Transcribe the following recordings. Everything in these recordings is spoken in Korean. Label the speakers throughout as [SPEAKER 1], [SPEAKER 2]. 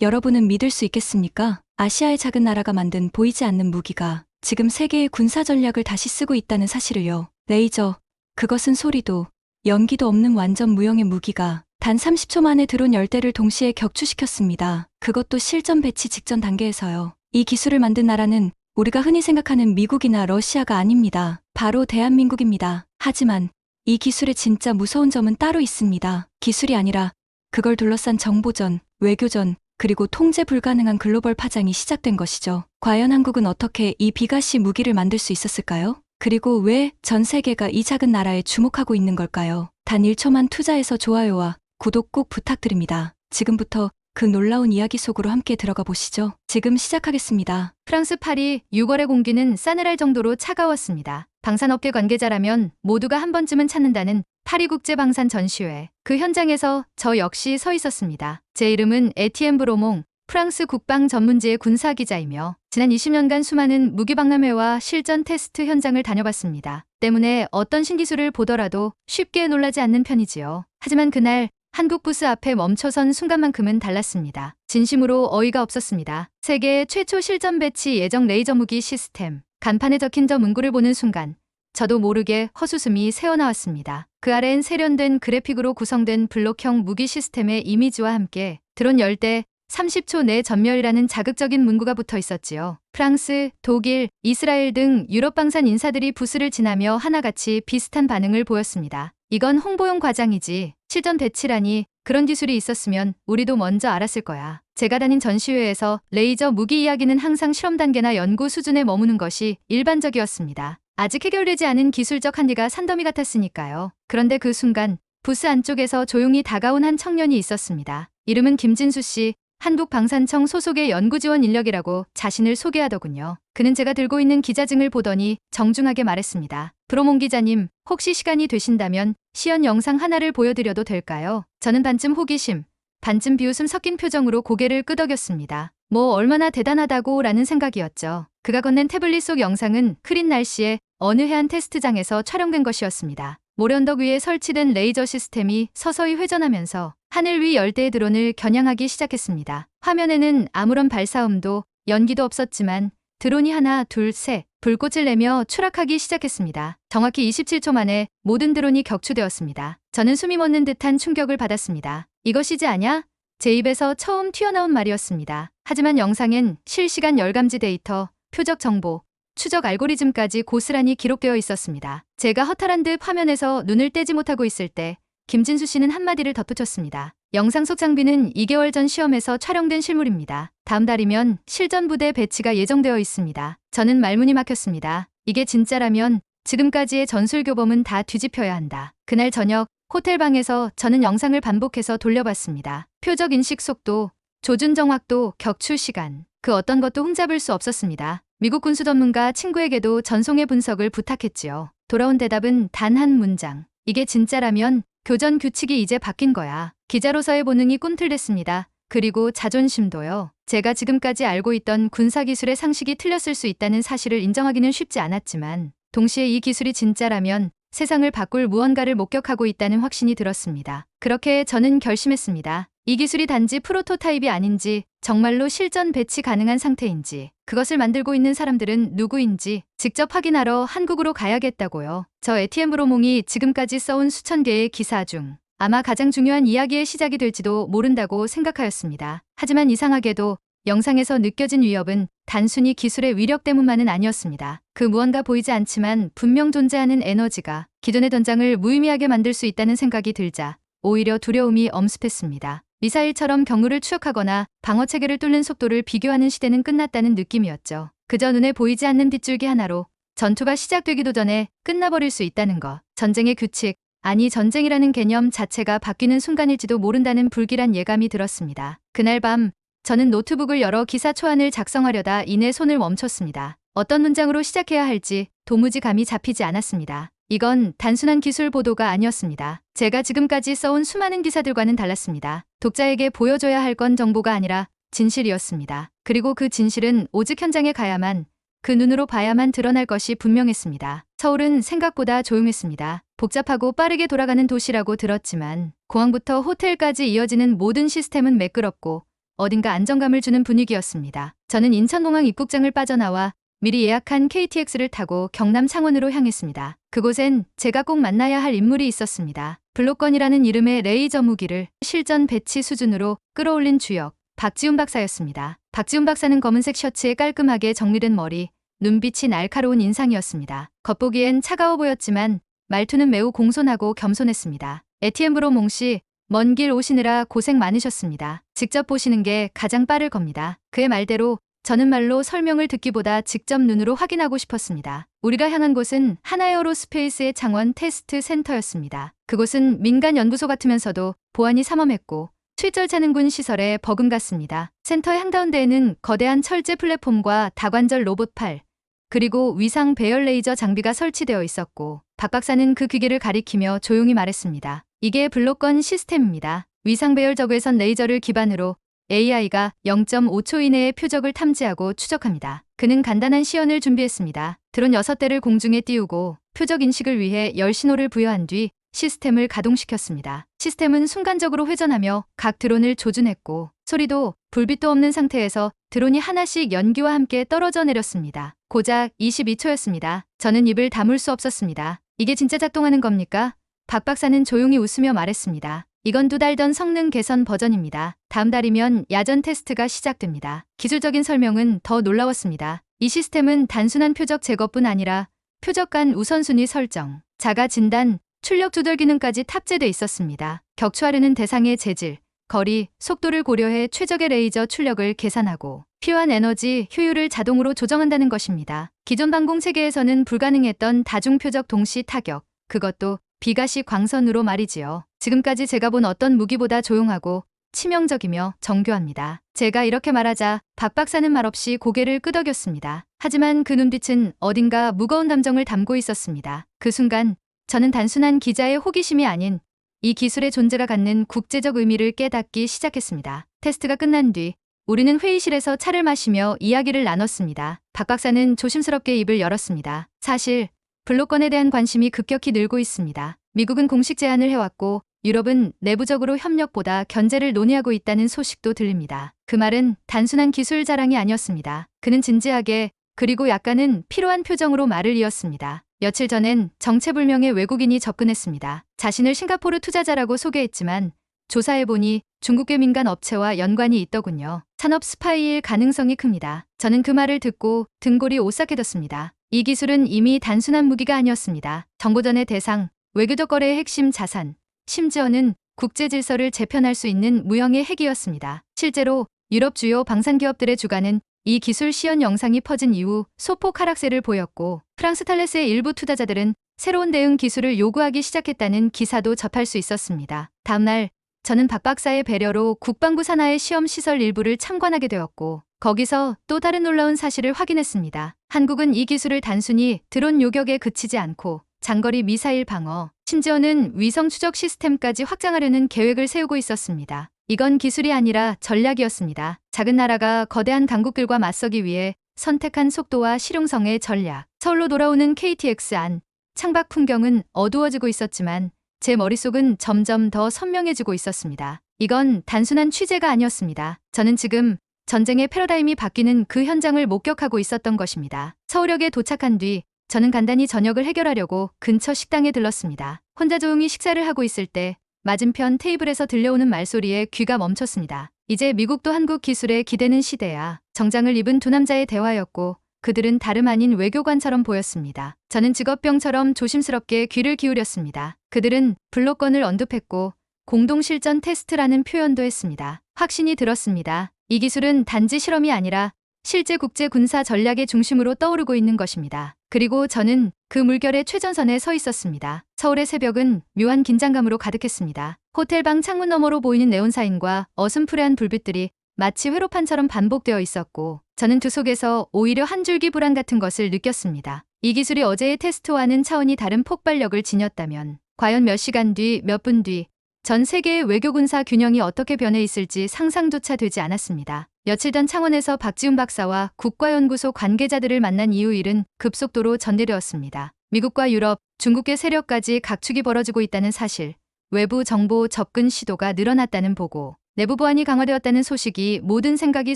[SPEAKER 1] 여러분은 믿을 수 있겠습니까? 아시아의 작은 나라가 만든 보이지 않는 무기가 지금 세계의 군사 전략을 다시 쓰고 있다는 사실을요. 레이저, 그것은 소리도 연기도 없는 완전 무형의 무기가 단 30초 만에 드론 10대를 동시에 격추시켰습니다. 그것도 실전 배치 직전 단계에서요. 이 기술을 만든 나라는 우리가 흔히 생각하는 미국이나 러시아가 아닙니다. 바로 대한민국입니다. 하지만 이 기술의 진짜 무서운 점은 따로 있습니다. 기술이 아니라 그걸 둘러싼 정보전, 외교전, 그리고 통제 불가능한 글로벌 파장이 시작된 것이죠. 과연 한국은 어떻게 이 비가시 무기를 만들 수 있었을까요? 그리고 왜 전 세계가 이 작은 나라에 주목하고 있는 걸까요? 단 1초만 투자해서 좋아요와 구독 꼭 부탁드립니다. 지금부터 그 놀라운 이야기 속으로 함께 들어가 보시죠. 지금 시작하겠습니다.
[SPEAKER 2] 프랑스 파리 6월의 공기는 싸늘할 정도로 차가웠습니다. 방산업계 관계자라면 모두가 한 번쯤은 찾는다는 파리국제방산 전시회. 그 현장에서 저 역시 서 있었습니다. 제 이름은 에티엔 브로몽, 프랑스 국방 전문지의 군사기자이며 지난 20년간 수많은 무기박람회와 실전 테스트 현장을 다녀봤습니다. 때문에 어떤 신기술을 보더라도 쉽게 놀라지 않는 편이지요. 하지만 그날 한국 부스 앞에 멈춰선 순간만큼은 달랐습니다. 진심으로 어이가 없었습니다. 세계 최초 실전 배치 예정 레이저 무기 시스템. 간판에 적힌 저 문구를 보는 순간 저도 모르게 헛웃음이 새어나왔습니다. 그 아래엔 세련된 그래픽으로 구성된 블록형 무기 시스템의 이미지와 함께 드론 10대 30초 내 전멸이라는 자극적인 문구가 붙어 있었지요. 프랑스, 독일, 이스라엘 등 유럽 방산 인사들이 부스를 지나며 하나같이 비슷한 반응을 보였습니다. 이건 홍보용 과장이지 실전 배치라니, 그런 기술이 있었으면 우리도 먼저 알았을 거야. 제가 다닌 전시회에서 레이저 무기 이야기는 항상 실험 단계나 연구 수준에 머무는 것이 일반적이었습니다. 아직 해결되지 않은 기술적 한계가 산더미 같았으니까요. 그런데 그 순간 부스 안쪽에서 조용히 다가온 한 청년이 있었습니다. 이름은 김진수 씨, 한국방산청 소속의 연구지원 인력이라고 자신을 소개하더군요. 그는 제가 들고 있는 기자증을 보더니 정중하게 말했습니다. 브로몽 기자님, 혹시 시간이 되신다면 시연 영상 하나를 보여드려도 될까요? 저는 반쯤 호기심, 반쯤 비웃음 섞인 표정으로 고개를 끄덕였습니다. 뭐 얼마나 대단하다고 라는 생각이었죠. 그가 건넨 태블릿 속 영상은 흐린 날씨에 어느 해안 테스트장에서 촬영된 것이었습니다. 모래언덕 위에 설치된 레이저 시스템이 서서히 회전하면서 하늘 위 10대의 드론을 겨냥하기 시작했습니다. 화면에는 아무런 발사음도 연기도 없었지만 드론이 하나, 둘, 셋 불꽃을 내며 추락하기 시작했습니다. 정확히 27초 만에 모든 드론이 격추되었습니다. 저는 숨이 멎는 듯한 충격을 받았습니다. 이것이지 아냐? 제 입에서 처음 튀어나온 말이었습니다. 하지만 영상엔 실시간 열감지 데이터, 표적 정보, 추적 알고리즘까지 고스란히 기록되어 있었습니다. 제가 허탈한 듯 화면에서 눈을 떼지 못하고 있을 때 김진수 씨는 한마디를 덧붙였습니다. 영상 속 장비는 2개월 전 시험에서 촬영된 실물입니다. 다음 달이면 실전 부대 배치가 예정되어 있습니다. 저는 말문이 막혔습니다. 이게 진짜라면 지금까지의 전술 교범은 다 뒤집혀야 한다. 그날 저녁 호텔방에서 저는 영상을 반복해서 돌려봤습니다. 표적 인식 속도, 조준 정확도, 격추 시간, 그 어떤 것도 흠잡을 수 없었습니다. 미국 군수 전문가 친구에게도 전송의 분석을 부탁했지요. 돌아온 대답은 단 한 문장. 이게 진짜라면 교전 규칙이 이제 바뀐 거야. 기자로서의 본능이 꿈틀댔습니다. 그리고 자존심도요. 제가 지금까지 알고 있던 군사기술의 상식이 틀렸을 수 있다는 사실을 인정하기는 쉽지 않았지만 동시에 이 기술이 진짜라면 세상을 바꿀 무언가를 목격하고 있다는 확신이 들었습니다. 그렇게 저는 결심했습니다. 이 기술이 단지 프로토타입이 아닌지, 정말로 실전 배치 가능한 상태인지, 그것을 만들고 있는 사람들은 누구인지 직접 확인하러 한국으로 가야겠다고요. 저 에티엔 브로몽이 지금까지 써온 수천 개의 기사 중 아마 가장 중요한 이야기의 시작이 될지도 모른다고 생각하였습니다. 하지만 이상하게도 영상에서 느껴진 위협은 단순히 기술의 위력 때문만은 아니었습니다. 그 무언가 보이지 않지만 분명 존재하는 에너지가 기존의 전장을 무의미하게 만들 수 있다는 생각이 들자 오히려 두려움이 엄습했습니다. 미사일처럼 경로를 추적하거나 방어체계를 뚫는 속도를 비교하는 시대는 끝났다는 느낌이었죠. 그저 눈에 보이지 않는 빗줄기 하나로 전투가 시작되기도 전에 끝나버릴 수 있다는 것. 전쟁의 규칙, 아니 전쟁이라는 개념 자체가 바뀌는 순간일지도 모른다는 불길한 예감이 들었습니다. 그날 밤 저는 노트북을 열어 기사 초안을 작성하려다 이내 손을 멈췄습니다. 어떤 문장으로 시작해야 할지 도무지 감이 잡히지 않았습니다. 이건 단순한 기술 보도가 아니었습니다. 제가 지금까지 써온 수많은 기사들과는 달랐습니다. 독자에게 보여줘야 할 건 정보가 아니라 진실이었습니다. 그리고 그 진실은 오직 현장에 가야만, 그 눈으로 봐야만 드러날 것이 분명했습니다. 서울은 생각보다 조용했습니다. 복잡하고 빠르게 돌아가는 도시라고 들었지만 공항부터 호텔까지 이어지는 모든 시스템은 매끄럽고 어딘가 안정감을 주는 분위기였습니다. 저는 인천공항 입국장을 빠져나와 미리 예약한 KTX를 타고 경남 창원으로 향했습니다. 그곳엔 제가 꼭 만나야 할 인물이 있었습니다. 블록건이라는 이름의 레이저 무기를 실전 배치 수준으로 끌어올린 주역, 박지훈 박사였습니다. 박지훈 박사는 검은색 셔츠에 깔끔하게 정리된 머리, 눈빛이 날카로운 인상이었습니다. 겉보기엔 차가워 보였지만 말투는 매우 공손하고 겸손했습니다. 에티엔 브로몽 씨, 먼 길 오시느라 고생 많으셨습니다. 직접 보시는 게 가장 빠를 겁니다. 그의 말대로 저는 말로 설명을 듣기보다 직접 눈으로 확인하고 싶었습니다. 우리가 향한 곳은 하나에어로스페이스의 창원 테스트 센터였습니다. 그곳은 민간 연구소 같으면서도 보안이 삼엄했고 출절차는군 시설에 버금갔습니다. 센터의 한가운데에는 거대한 철제 플랫폼과 다관절 로봇팔, 그리고 위상 배열 레이저 장비가 설치되어 있었고 박 박사는 그 기계를 가리키며 조용히 말했습니다. 이게 블록건 시스템입니다. 위상 배열 저그에선 레이저를 기반으로 AI가 0.5초 이내에 표적을 탐지하고 추적합니다. 그는 간단한 시연을 준비했습니다. 드론 6대를 공중에 띄우고 표적 인식을 위해 열신호를 부여한 뒤 시스템을 가동시켰습니다. 시스템은 순간적으로 회전하며 각 드론을 조준했고 소리도 불빛도 없는 상태에서 드론이 하나씩 연기와 함께 떨어져 내렸습니다. 고작 22초였습니다. 저는 입을 다물 수 없었습니다. 이게 진짜 작동하는 겁니까? 박 박사는 조용히 웃으며 말했습니다. 이건 2달 전 성능 개선 버전입니다. 다음 달이면 야전 테스트가 시작됩니다. 기술적인 설명은 더 놀라웠습니다. 이 시스템은 단순한 표적 제거뿐 아니라 표적 간 우선순위 설정, 자가 진단, 출력 조절 기능까지 탑재돼 있었습니다. 격추하려는 대상의 재질, 거리, 속도를 고려해 최적의 레이저 출력을 계산하고 필요한 에너지, 효율을 자동으로 조정한다는 것입니다. 기존 방공 체계에서는 불가능했던 다중 표적 동시 타격, 그것도 비가시 광선으로 말이지요. 지금까지 제가 본 어떤 무기보다 조용하고 치명적이며 정교합니다. 제가 이렇게 말하자 박 박사는 말없이 고개를 끄덕였습니다. 하지만 그 눈빛은 어딘가 무거운 감정을 담고 있었습니다. 그 순간 저는 단순한 기자의 호기심이 아닌 이 기술의 존재가 갖는 국제적 의미를 깨닫기 시작했습니다. 테스트가 끝난 뒤 우리는 회의실에서 차를 마시며 이야기를 나눴습니다. 박 박사는 조심스럽게 입을 열었습니다. 사실 블록건에 대한 관심이 급격히 늘고 있습니다. 미국은 공식 제안을 해왔고 유럽은 내부적으로 협력보다 견제를 논의하고 있다는 소식도 들립니다. 그 말은 단순한 기술 자랑이 아니었습니다. 그는 진지하게 그리고 약간은 피로한 표정으로 말을 이었습니다. 며칠 전엔 정체불명의 외국인이 접근했습니다. 자신을 싱가포르 투자자라고 소개했지만 조사해보니 중국계 민간 업체와 연관이 있더군요. 산업 스파이일 가능성이 큽니다. 저는 그 말을 듣고 등골이 오싹해졌습니다. 이 기술은 이미 단순한 무기가 아니었습니다. 정보전의 대상, 외교적 거래의 핵심 자산, 심지어는 국제 질서를 재편할 수 있는 무형의 핵이었습니다. 실제로 유럽 주요 방산기업들의 주가는 이 기술 시연 영상이 퍼진 이후 소폭 하락세를 보였고 프랑스 탈레스의 일부 투자자들은 새로운 대응 기술을 요구하기 시작했다는 기사도 접할 수 있었습니다. 다음날 저는 박 박사의 배려로 국방부 산하의 시험 시설 일부를 참관하게 되었고 거기서 또 다른 놀라운 사실을 확인했습니다. 한국은 이 기술을 단순히 드론 요격에 그치지 않고 장거리 미사일 방어, 심지어는 위성 추적 시스템까지 확장하려는 계획을 세우고 있었습니다. 이건 기술이 아니라 전략이었습니다. 작은 나라가 거대한 강국들과 맞서기 위해 선택한 속도와 실용성의 전략. 서울로 돌아오는 KTX 안, 창밖 풍경은 어두워지고 있었지만 제 머릿속은 점점 더 선명해지고 있었습니다. 이건 단순한 취재가 아니었습니다. 저는 지금 전쟁의 패러다임이 바뀌는 그 현장을 목격하고 있었던 것입니다. 서울역에 도착한 뒤 저는 간단히 저녁을 해결하려고 근처 식당에 들렀습니다. 혼자 조용히 식사를 하고 있을 때 맞은편 테이블에서 들려오는 말소리에 귀가 멈췄습니다. 이제 미국도 한국 기술에 기대는 시대야. 정장을 입은 두 남자의 대화였고 그들은 다름 아닌 외교관처럼 보였습니다. 저는 직업병처럼 조심스럽게 귀를 기울였습니다. 그들은 블록건을 언급했고 공동 실전 테스트라는 표현도 했습니다. 확신이 들었습니다. 이 기술은 단지 실험이 아니라 실제 국제 군사 전략의 중심으로 떠오르고 있는 것입니다. 그리고 저는 그 물결의 최전선에 서 있었습니다. 서울의 새벽은 묘한 긴장감으로 가득했습니다. 호텔방 창문 너머로 보이는 네온사인과 어슴푸레한 불빛들이 마치 회로판처럼 반복되어 있었고 저는 두 속에서 오히려 한 줄기 불안 같은 것을 느꼈습니다. 이 기술이 어제의 테스트와는 차원이 다른 폭발력을 지녔다면 과연 몇 시간 뒤, 몇 분 뒤 전 세계의 외교군사 균형이 어떻게 변해 있을지 상상조차 되지 않았습니다. 며칠 전 창원에서 박지훈 박사와 국가연구소 관계자들을 만난 이후 일은 급속도로 전개되었습니다. 미국과 유럽, 중국계 세력까지 각축이 벌어지고 있다는 사실, 외부 정보 접근 시도가 늘어났다는 보고, 내부 보안이 강화되었다는 소식이 모든 생각이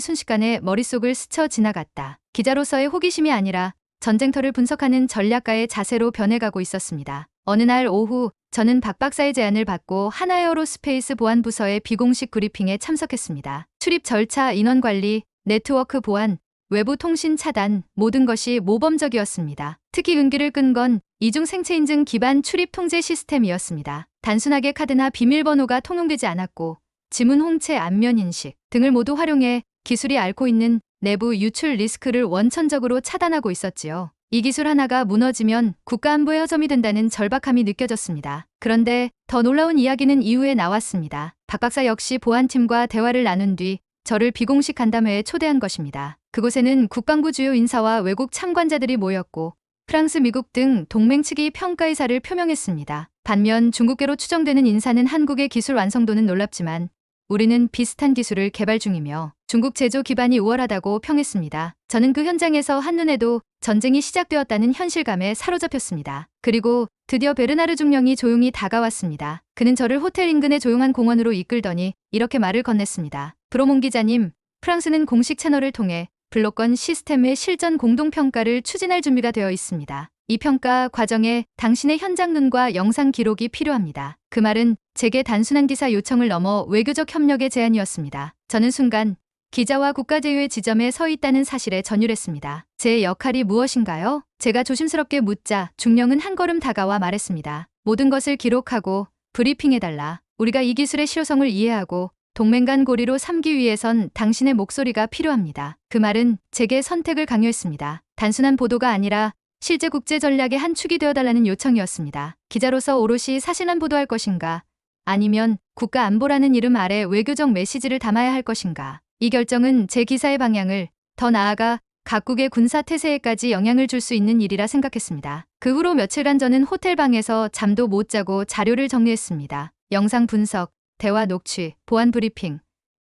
[SPEAKER 2] 순식간에 머릿속을 스쳐 지나갔다. 기자로서의 호기심이 아니라 전쟁터를 분석하는 전략가의 자세로 변해가고 있었습니다. 어느 날 오후 저는 박 박사의 제안을 받고 하나에어로스페이스 보안부서의 비공식 브리핑에 참석했습니다. 출입 절차, 인원 관리, 네트워크 보안, 외부 통신 차단, 모든 것이 모범적이었습니다. 특히 은기를 끈 건 이중 생체 인증 기반 출입 통제 시스템이었습니다. 단순하게 카드나 비밀번호가 통용되지 않았고 지문 홍채 안면 인식 등을 모두 활용해 기술이 앓고 있는 내부 유출 리스크를 원천적으로 차단하고 있었지요. 이 기술 하나가 무너지면 국가안보에 허점이 된다는 절박함이 느껴졌습니다. 그런데 더 놀라운 이야기는 이후에 나왔습니다. 박 박사 역시 보안팀과 대화를 나눈 뒤 저를 비공식 간담회에 초대한 것입니다. 그곳에는 국방부 주요 인사와 외국 참관자들이 모였고 프랑스, 미국 등 동맹 측이 평가 의사를 표명했습니다. 반면 중국계로 추정되는 인사는 한국의 기술 완성도는 놀랍지만 우리는 비슷한 기술을 개발 중이며 중국 제조 기반이 우월하다고 평했습니다. 저는 그 현장에서 한눈에도 전쟁이 시작되었다는 현실감에 사로잡혔습니다. 그리고 드디어 베르나르 중령이 조용히 다가왔습니다. 그는 저를 호텔 인근의 조용한 공원으로 이끌더니 이렇게 말을 건넸습니다. 브로몽 기자님, 프랑스는 공식 채널을 통해 블록건 시스템의 실전 공동평가를 추진할 준비가 되어 있습니다. 이 평가 과정에 당신의 현장 눈과 영상 기록이 필요합니다. 그 말은 제게 단순한 기사 요청을 넘어 외교적 협력의 제안이었습니다. 저는 순간 기자와 국가제휴의 지점에 서 있다는 사실에 전율했습니다. 제 역할이 무엇인가요? 제가 조심스럽게 묻자 중령은 한 걸음 다가와 말했습니다. 모든 것을 기록하고 브리핑해달라. 우리가 이 기술의 실효성을 이해하고 동맹 간 고리로 삼기 위해선 당신의 목소리가 필요합니다. 그 말은 제게 선택을 강요했습니다. 단순한 보도가 아니라 실제 국제 전략의 한 축이 되어달라는 요청이었습니다. 기자로서 오롯이 사실만 보도할 것인가? 아니면 국가 안보라는 이름 아래 외교적 메시지를 담아야 할 것인가? 이 결정은 제 기사의 방향을, 더 나아가 각국의 군사 태세에까지 영향을 줄 수 있는 일이라 생각했습니다. 그 후로 며칠간 저는 호텔방에서 잠도 못 자고 자료를 정리했습니다. 영상 분석, 대화 녹취, 보안 브리핑,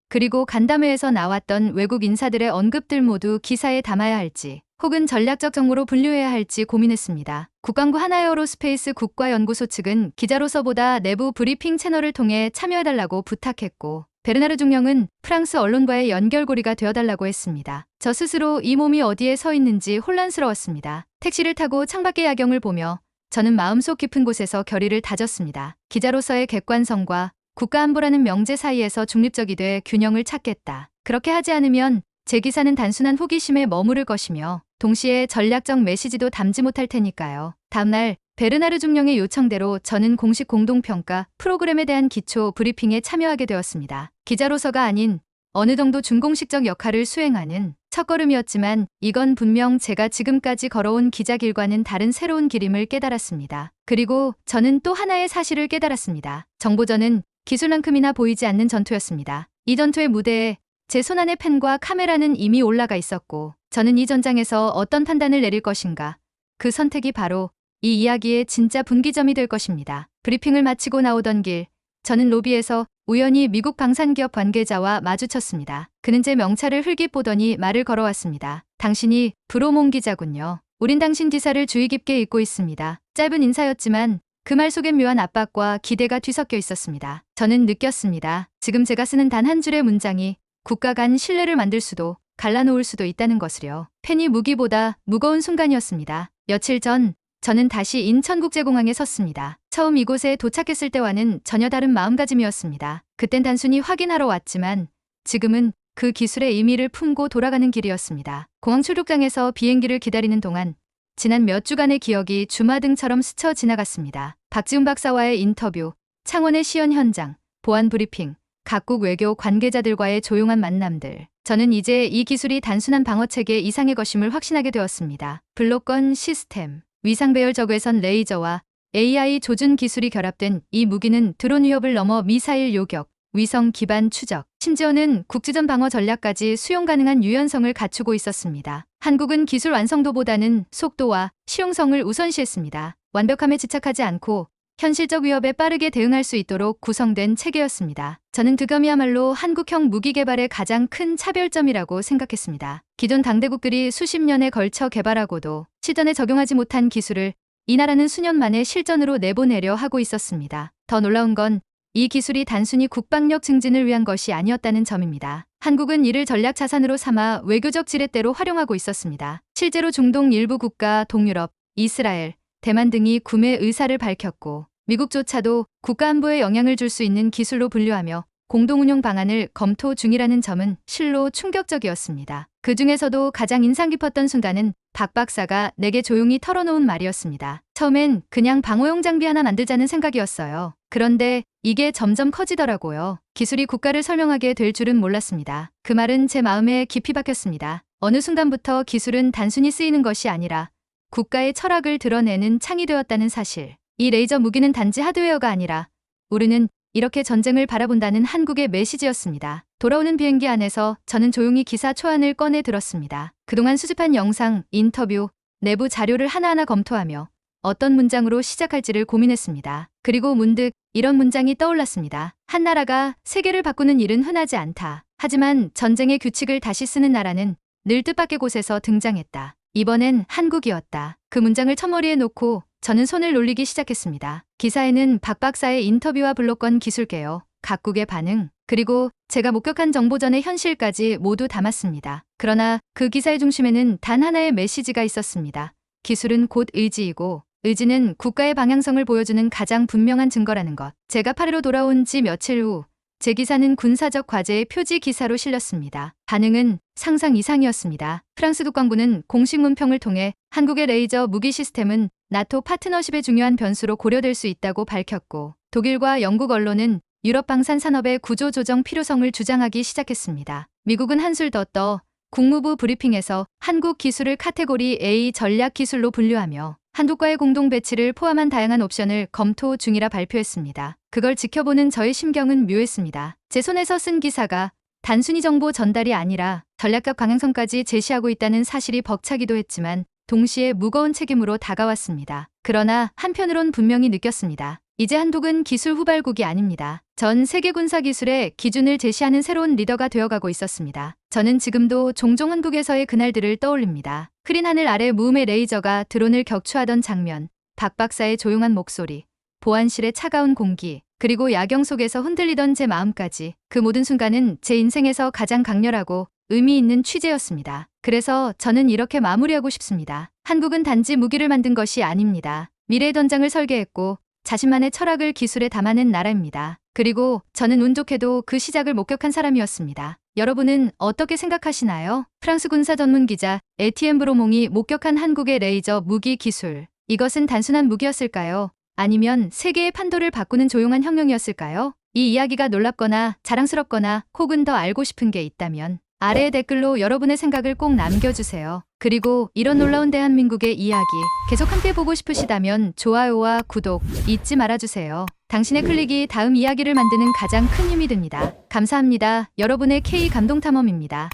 [SPEAKER 2] 그리고 간담회에서 나왔던 외국 인사들의 언급들 모두 기사에 담아야 할지 혹은 전략적 정보로 분류해야 할지 고민했습니다. 국방부 하나에어로스페이스 국가연구소 측은 기자로서보다 내부 브리핑 채널을 통해 참여해달라고 부탁했고 베르나르 중령은 프랑스 언론과의 연결고리가 되어달라고 했습니다. 저 스스로 이 몸이 어디에 서 있는지 혼란스러웠습니다. 택시를 타고 창밖의 야경을 보며 저는 마음속 깊은 곳에서 결의를 다졌습니다. 기자로서의 객관성과 국가안보라는 명제 사이에서 중립적이 돼 균형을 찾겠다. 그렇게 하지 않으면 제 기사는 단순한 호기심에 머무를 것이며 동시에 전략적 메시지도 담지 못할 테니까요. 다음날 베르나르 중령의 요청대로 저는 공식 공동평가 프로그램에 대한 기초 브리핑에 참여하게 되었습니다. 기자로서가 아닌 어느 정도 준공식적 역할을 수행하는 첫걸음이었지만 이건 분명 제가 지금까지 걸어온 기자길과는 다른 새로운 길임을 깨달았습니다. 그리고 저는 또 하나의 사실을 깨달았습니다. 정보전은 기술만큼이나 보이지 않는 전투였습니다. 이 전투의 무대에 제 손안에 펜과 카메라는 이미 올라가 있었고 저는 이 전장에서 어떤 판단을 내릴 것인가. 그 선택이 바로 이 이야기의 진짜 분기점이 될 것입니다. 브리핑을 마치고 나오던 길, 저는 로비에서 우연히 미국 방산기업 관계자와 마주쳤습니다. 그는 제 명찰을 흘깃 보더니 말을 걸어왔습니다. 당신이 브로몽 기자군요. 우린 당신 기사를 주의 깊게 읽고 있습니다. 짧은 인사였지만 그 말 속엔 묘한 압박과 기대가 뒤섞여 있었습니다. 저는 느꼈습니다. 지금 제가 쓰는 단 한 줄의 문장이 국가 간 신뢰를 만들 수도 갈라놓을 수도 있다는 것을요. 펜이 무기보다 무거운 순간이었습니다. 며칠 전 저는 다시 인천국제공항에 섰습니다. 처음 이곳에 도착했을 때와는 전혀 다른 마음가짐이었습니다. 그땐 단순히 확인하러 왔지만 지금은 그 기술의 의미를 품고 돌아가는 길이었습니다. 공항 출국장에서 비행기를 기다리는 동안 지난 몇 주간의 기억이 주마등처럼 스쳐 지나갔습니다. 박지훈 박사와의 인터뷰, 창원의 시연 현장, 보안 브리핑, 각국 외교 관계자들과의 조용한 만남들. 저는 이제 이 기술이 단순한 방어체계 이상의 것임을 확신하게 되었습니다. 블록건 시스템, 위상 배열 적외선 레이저와 AI 조준 기술이 결합된 이 무기는 드론 위협을 넘어 미사일 요격, 위성 기반 추적, 심지어는 국지전 방어 전략까지 수용 가능한 유연성을 갖추고 있었습니다. 한국은 기술 완성도보다는 속도와 실용성을 우선시했습니다. 완벽함에 집착하지 않고 현실적 위협에 빠르게 대응할 수 있도록 구성된 체계였습니다. 저는 그감이야말로 한국형 무기 개발의 가장 큰 차별점이라고 생각했습니다. 기존 당대국들이 수십 년에 걸쳐 개발하고도 실전에 적용하지 못한 기술을 이 나라는 수년 만에 실전으로 내보내려 하고 있었습니다. 더 놀라운 건 이 기술이 단순히 국방력 증진을 위한 것이 아니었다는 점입니다. 한국은 이를 전략 자산으로 삼아 외교적 지렛대로 활용하고 있었습니다. 실제로 중동 일부 국가, 동유럽, 이스라엘, 대만 등이 구매 의사를 밝혔고 미국조차도 국가안보에 영향을 줄 수 있는 기술로 분류하며 공동운용 방안을 검토 중이라는 점은 실로 충격적이었습니다. 그 중에서도 가장 인상 깊었던 순간은 박 박사가 내게 조용히 털어놓은 말이었습니다. 처음엔 그냥 방어용 장비 하나 만들자는 생각이었어요. 그런데 이게 점점 커지더라고요. 기술이 국가를 설명하게 될 줄은 몰랐습니다. 그 말은 제 마음에 깊이 박혔습니다. 어느 순간부터 기술은 단순히 쓰이는 것이 아니라 국가의 철학을 드러내는 창이 되었다는 사실. 이 레이저 무기는 단지 하드웨어가 아니라 우리는 이렇게 전쟁을 바라본다는 한국의 메시지였습니다. 돌아오는 비행기 안에서 저는 조용히 기사 초안을 꺼내 들었습니다. 그동안 수집한 영상, 인터뷰, 내부 자료를 하나하나 검토하며 어떤 문장으로 시작할지를 고민했습니다. 그리고 문득 이런 문장이 떠올랐습니다. 한 나라가 세계를 바꾸는 일은 흔하지 않다. 하지만 전쟁의 규칙을 다시 쓰는 나라는 늘 뜻밖의 곳에서 등장했다. 이번엔 한국이었다. 그 문장을 첫머리에 놓고 저는 손을 놀리기 시작했습니다. 기사에는 박 박사의 인터뷰와 블록건 기술개요, 각국의 반응, 그리고 제가 목격한 정보전의 현실까지 모두 담았습니다. 그러나 그 기사의 중심에는 단 하나의 메시지가 있었습니다. 기술은 곧 의지이고 의지는 국가의 방향성을 보여주는 가장 분명한 증거라는 것. 제가 파리로 돌아온 지 며칠 후 제 기사는 군사적 과제의 표지 기사로 실렸습니다. 반응은 상상 이상이었습니다. 프랑스 국방부는 공식 문평을 통해 한국의 레이저 무기 시스템은 나토 파트너십의 중요한 변수로 고려될 수 있다고 밝혔고, 독일과 영국 언론은 유럽 방산 산업의 구조 조정 필요성을 주장하기 시작했습니다. 미국은 한술 더 떠 국무부 브리핑에서 한국 기술을 카테고리 A 전략 기술로 분류하며 한국과의 공동 배치를 포함한 다양한 옵션을 검토 중이라 발표했습니다. 그걸 지켜보는 저의 심경은 묘했습니다. 제 손에서 쓴 기사가 단순히 정보 전달이 아니라 전략적 방향성까지 제시하고 있다는 사실이 벅차기도 했지만 동시에 무거운 책임으로 다가왔습니다. 그러나 한편으론 분명히 느꼈습니다. 이제 한국은 기술 후발국이 아닙니다. 전 세계 군사 기술의 기준을 제시하는 새로운 리더가 되어가고 있었습니다. 저는 지금도 종종 한국에서의 그날들을 떠올립니다. 흐린 하늘 아래 무음의 레이저가 드론을 격추하던 장면, 박 박사의 조용한 목소리, 보안실의 차가운 공기, 그리고 야경 속에서 흔들리던 제 마음까지, 그 모든 순간은 제 인생에서 가장 강렬하고 의미 있는 취재였습니다. 그래서 저는 이렇게 마무리하고 싶습니다. 한국은 단지 무기를 만든 것이 아닙니다. 미래의 전장을 설계했고 자신만의 철학을 기술에 담아낸 나라입니다. 그리고 저는 운 좋게도 그 시작을 목격한 사람이었습니다. 여러분은 어떻게 생각하시나요? 프랑스 군사 전문 기자 에티엔 브로몽이 목격한 한국의 레이저 무기 기술. 이것은 단순한 무기였을까요? 아니면 세계의 판도를 바꾸는 조용한 혁명이었을까요? 이 이야기가 놀랍거나 자랑스럽거나 혹은 더 알고 싶은 게 있다면 아래의 댓글로 여러분의 생각을 꼭 남겨주세요. 그리고 이런 놀라운 대한민국의 이야기 계속 함께 보고 싶으시다면 좋아요와 구독 잊지 말아주세요. 당신의 클릭이 다음 이야기를 만드는 가장 큰 힘이 됩니다. 감사합니다. 여러분의 K 감동탐험입니다.